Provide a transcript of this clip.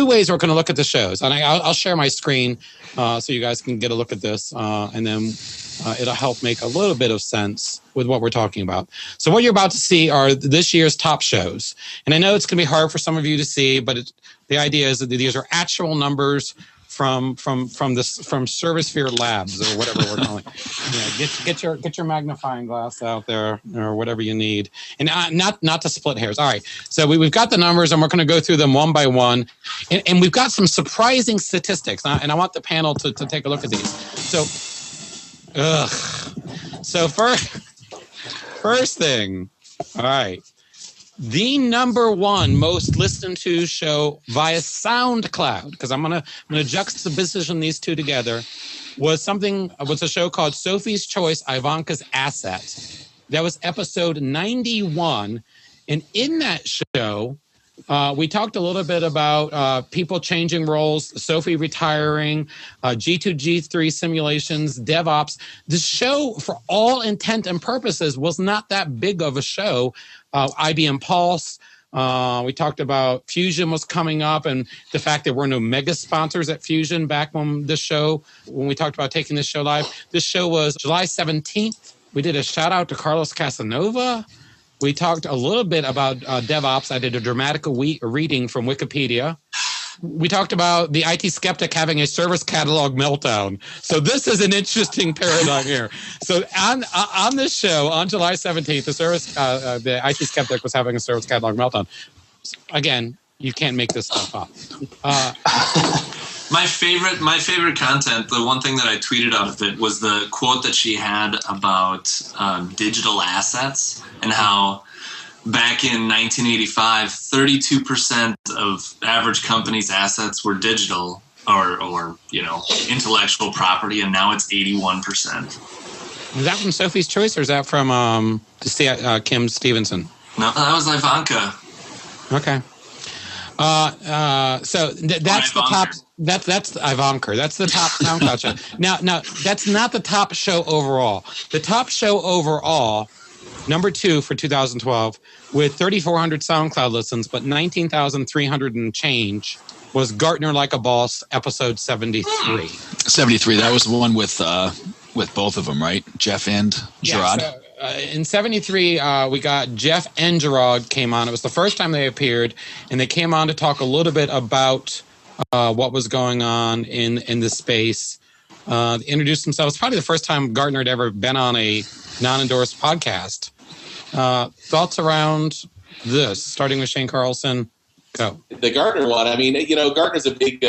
two ways we're going to look at the shows. And I'll share my screen so you guys can get a look at this. And then it'll help make a little bit of sense with what we're talking about. So what you're about to see are this year's top shows. And I know it's going to be hard for some of you to see, but the idea is that these are actual numbers from Servisphere Labs or whatever we're calling it. Get your magnifying glass out there or whatever you need, and not to split hairs. All right, so we've got the numbers and we're going to go through them one by one, and we've got some surprising statistics, and I want the panel to take a look at these. So first thing, all right. The number one most listened to show via SoundCloud, because I'm gonna juxtaposition these two together, was a show called Sophie's Choice, Ivanka's Asset. That was episode 91, and in that show, we talked a little bit about people changing roles, Sophie retiring, G2, G3 simulations, DevOps. The show, for all intent and purposes, was not that big of a show. IBM Pulse. We talked about Fusion was coming up and the fact there were no mega sponsors at Fusion back when we talked about taking this show live. This show was July 17th. We did a shout out to Carlos Casanova. We talked a little bit about DevOps. I did a dramatic reading from Wikipedia. We talked about the IT skeptic having a service catalog meltdown. So this is an interesting paradigm here. So on this show, on July 17th, the IT skeptic was having a service catalog meltdown. Again, you can't make this stuff up. My favorite content, the one thing that I tweeted out of it was the quote that she had about digital assets and how back in 1985, 32% of average companies' assets were digital or intellectual property, and now it's 81%. Is that from Sophie's Choice, or is that from Kim Stevenson? No, that was Ivanka. Okay. So that's the top. That's Ivanka. That's the top SoundCloud show. Now that's not the top show overall. The top show overall, number 2 for 2012, with 3,400 SoundCloud listens, but 19,300 and change, was Gartner Like a Boss, episode 73. 73. That was the one with both of them, right? Jeff and Gerard. Yeah, so, in 73, we got Jeff and Gerard came on. It was the first time they appeared, and they came on to talk a little bit about what was going on in the space. They introduced themselves. Probably the first time Gartner had ever been on a non-endorsed podcast. Thoughts around this, starting with Shane Carlson? Go. The Gartner one, I mean, Gartner's a big